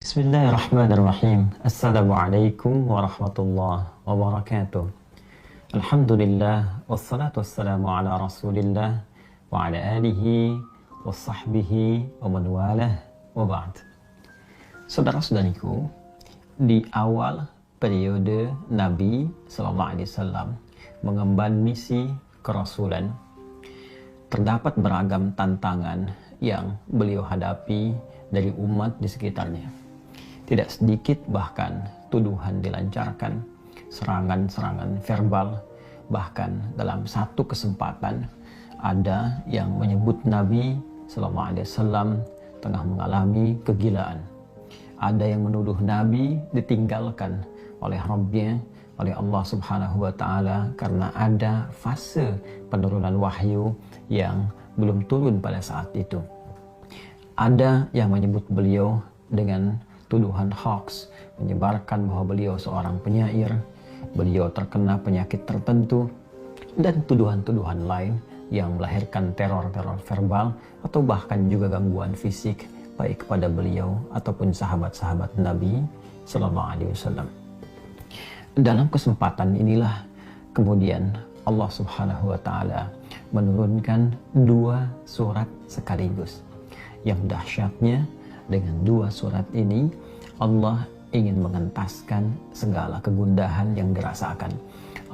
Bismillahirrahmanirrahim. Assalamualaikum warahmatullahi wabarakatuh. Alhamdulillah wassalatu wassalamu ala Rasulillah wa ala alihi wa sahbihi wa man walah wa ba'd. Saudara-saudariku, di awal periode Nabi sallallahu alaihi wasallam mengemban misi kerasulan, terdapat beragam tantangan yang beliau hadapi dari umat di sekitarnya. Tidak sedikit bahkan tuduhan dilancarkan, serangan-serangan verbal, bahkan dalam satu kesempatan ada yang menyebut Nabi sallallahu alaihi wasallam tengah mengalami kegilaan. Ada yang menuduh Nabi ditinggalkan oleh Rabbnya, oleh Allah Subhanahu wa taala karena ada fase penurunan wahyu yang belum turun pada saat itu. Ada yang menyebut beliau dengan tuduhan hoax, menyebarkan bahwa beliau seorang penyair, beliau terkena penyakit tertentu, dan tuduhan-tuduhan lain yang melahirkan teror-teror verbal atau bahkan juga gangguan fisik baik kepada beliau ataupun sahabat-sahabat Nabi sallallahu alaihi wasallam. Dalam kesempatan inilah kemudian Allah Subhanahu wa taala menurunkan dua surat sekaligus. Yang dahsyatnya, dengan dua surat ini Allah ingin mengentaskan segala kegundahan yang dirasakan.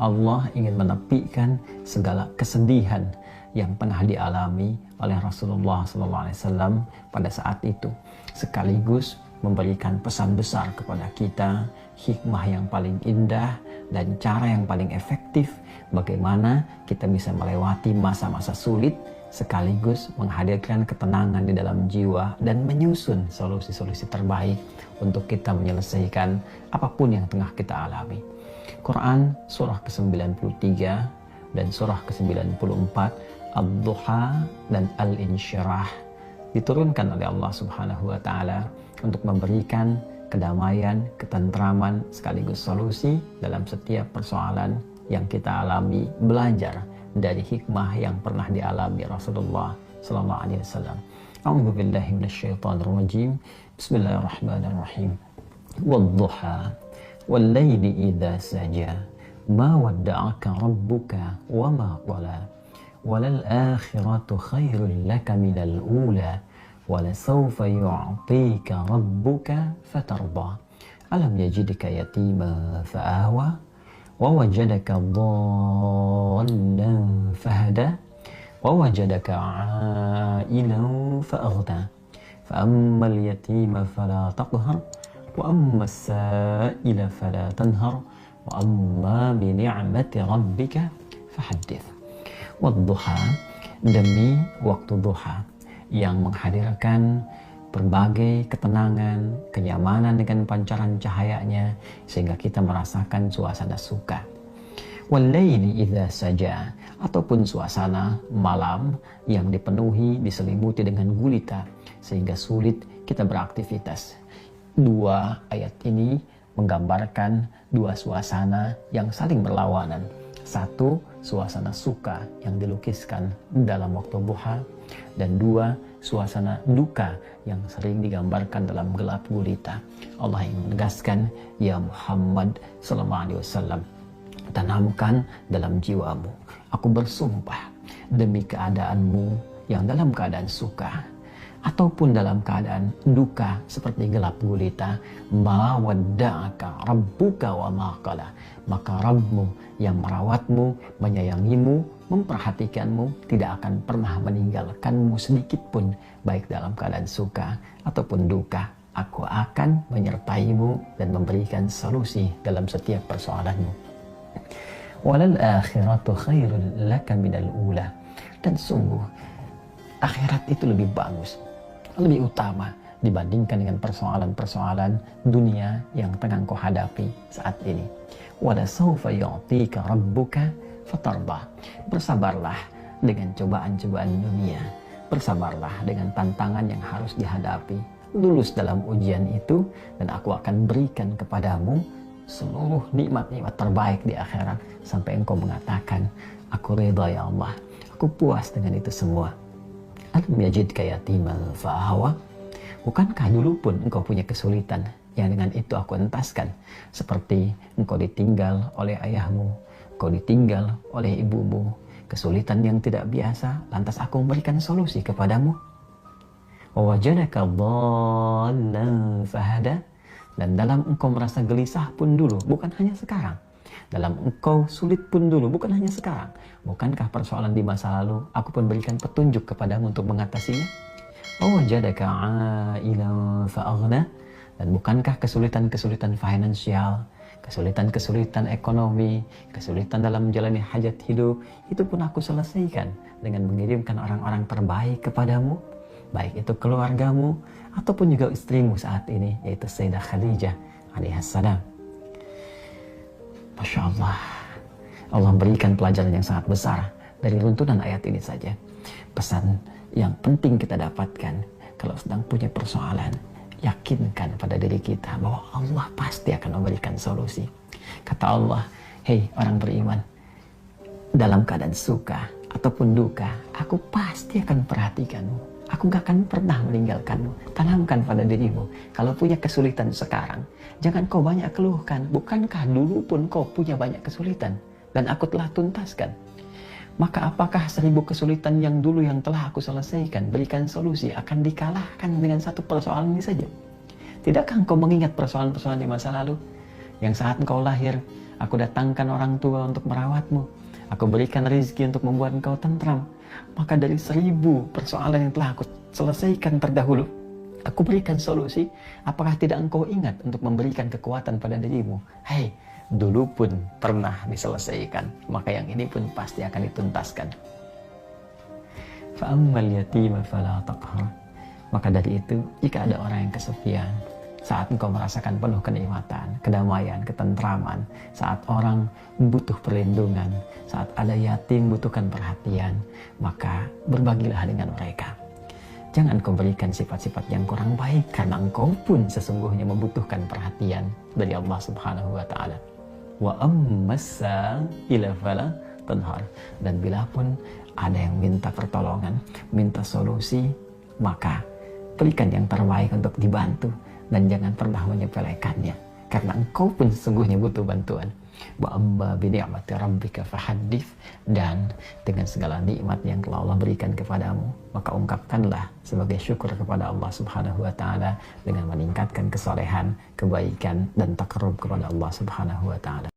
Allah ingin menepikan segala kesedihan yang pernah dialami oleh Rasulullah SAW pada saat itu, sekaligus memberikan pesan besar kepada kita, hikmah yang paling indah dan cara yang paling efektif bagaimana kita bisa melewati masa-masa sulit sekaligus menghadirkan ketenangan di dalam jiwa dan menyusun solusi-solusi terbaik untuk kita menyelesaikan apapun yang tengah kita alami. Quran surah ke-93 dan surah ke-94 Ad-Duha dan Al-Insyirah diturunkan oleh Allah Subhanahu wa taala untuk memberikan kedamaian, ketentraman sekaligus solusi dalam setiap persoalan yang kita alami, belajar dari hikmah yang pernah dialami Rasulullah sallallahu alaihi wasallam. A'udzu billahi minasyaitonir rajim. Bismillahirrahmanirrahim. Wadduha wal-laili idza saja ma wadda'aka rabbuka wa ma qala walal akhiratu khairul laka minal ula walasawfa yu'tika rabbuka fatarda alam yajidka yatima fa'awa ووجدك ضالا فهدى ووجدك عائلا فأغنى فأما اليتيم فلا تقهر وأما السائل فلا تنهر وأما بنعمة ربك فحدث. والضحى, demi waktu duha yang menghadirkan berbagai ketenangan, kenyamanan dengan pancaran cahayanya sehingga kita merasakan suasana suka. Wal-laili idza saja, ataupun suasana malam yang dipenuhi, diselimuti dengan gulita sehingga sulit kita beraktivitas. Dua ayat ini menggambarkan dua suasana yang saling berlawanan. Satu, suasana suka yang dilukiskan dalam waktu duha, dan dua, suasana duka yang sering digambarkan dalam gelap gulita. Allah yang menegaskan, ya Muhammad sallallahu alaihi wasallam, tanamkan dalam jiwamu, aku bersumpah demi keadaanmu yang dalam keadaan suka ataupun dalam keadaan duka seperti gelap gulita, ma wadda'aka rabbuka wa ma qala, maka Rabbmu yang merawatmu, menyayangimu, memperhatikanmu tidak akan pernah meninggalkanmu sedikit pun, baik dalam keadaan suka ataupun duka. Aku akan menyertaimu dan memberikan solusi dalam setiap persoalanmu. Walal akhiratu khairul laka minal ula, dan sungguh akhirat itu lebih bagus, lebih utama dibandingkan dengan persoalan-persoalan dunia yang tengah kau hadapi saat ini. Wala sawfa yu'tika rabbuka fatarda. Bersabarlah dengan cobaan-cobaan dunia, bersabarlah dengan tantangan yang harus dihadapi, lulus dalam ujian itu, dan aku akan berikan kepadamu seluruh nikmat-nikmat terbaik di akhirat sampai engkau mengatakan, aku reda ya Allah, aku puas dengan itu semua. Alam yajidka yatiman fa'awa Bukankah dulu pun engkau punya kesulitan yang dengan itu aku entaskan? Seperti engkau ditinggal oleh ayahmu, engkau ditinggal oleh ibumu, kesulitan yang tidak biasa, lantas aku memberikan solusi kepadamu. Wawajadaka dhallan fahada. Dan dalam engkau merasa gelisah pun dulu, bukan hanya sekarang. Dalam engkau sulit pun dulu, bukan hanya sekarang. Bukankah persoalan di masa lalu aku pun berikan petunjuk kepadamu untuk mengatasinya? Wawajadaka ailan fa'aghna. Dan bukankah kesulitan-kesulitan finansial, kesulitan-kesulitan ekonomi, kesulitan dalam menjalani hajat hidup, itu pun aku selesaikan dengan mengirimkan orang-orang terbaik kepadamu, baik itu keluargamu ataupun juga istrimu saat ini, yaitu Sayyidah Khadijah alaihissalam. Masya Allah, Allah berikan pelajaran yang sangat besar dari runtunan ayat ini saja. Pesan yang penting kita dapatkan kalau sedang punya persoalan, yakinkan pada diri kita bahwa Allah pasti akan memberikan solusi. Kata Allah, hei orang beriman, dalam keadaan suka ataupun duka, aku pasti akan perhatikanmu. Aku gak akan pernah meninggalkanmu. Tanamkan pada dirimu, kalau punya kesulitan sekarang, jangan kau banyak keluhkan. Bukankah dulu pun kau punya banyak kesulitan dan aku telah tuntaskan? Maka apakah 1000 kesulitan yang dulu yang telah aku selesaikan, berikan solusi, akan dikalahkan dengan satu persoalan ini saja? Tidakkah engkau mengingat persoalan-persoalan di masa lalu? Yang saat engkau lahir, aku datangkan orang tua untuk merawatmu. Aku berikan rezeki untuk membuat engkau tentram. Maka dari 1000 persoalan yang telah aku selesaikan terdahulu, aku berikan solusi. Apakah tidak engkau ingat untuk memberikan kekuatan pada dirimu? Hei, dulu pun pernah diselesaikan, maka yang ini pun pasti akan dituntaskan. Fa'ammal yatima fala taqhar. Maka dari itu, jika ada orang yang kesepian, saat engkau merasakan penuh kenikmatan, kedamaian, ketentraman, saat orang butuh perlindungan, saat ada yatim butuhkan perhatian, maka berbagilah dengan mereka. Jangan kau berikan sifat-sifat yang kurang baik, karena engkau pun sesungguhnya membutuhkan perhatian dari Allah Subhanahu wa Ta'ala. Wa ammasa ila fala tanhar. Dan bila pun ada yang minta pertolongan, minta solusi, maka berikan yang terbaik untuk dibantu. Dan jangan pernah menyepelekannya, karena engkau pun sesungguhnya butuh bantuan. Wa amma bi ni'mati rabbika fahaddits. Dan dengan segala nikmat yang telah Allah berikan kepadamu, maka ungkapkanlah sebagai syukur kepada Allah Subhanahu wa Ta'ala dengan meningkatkan kesolehan, kebaikan, dan takarrub kepada Allah Subhanahu wa Ta'ala.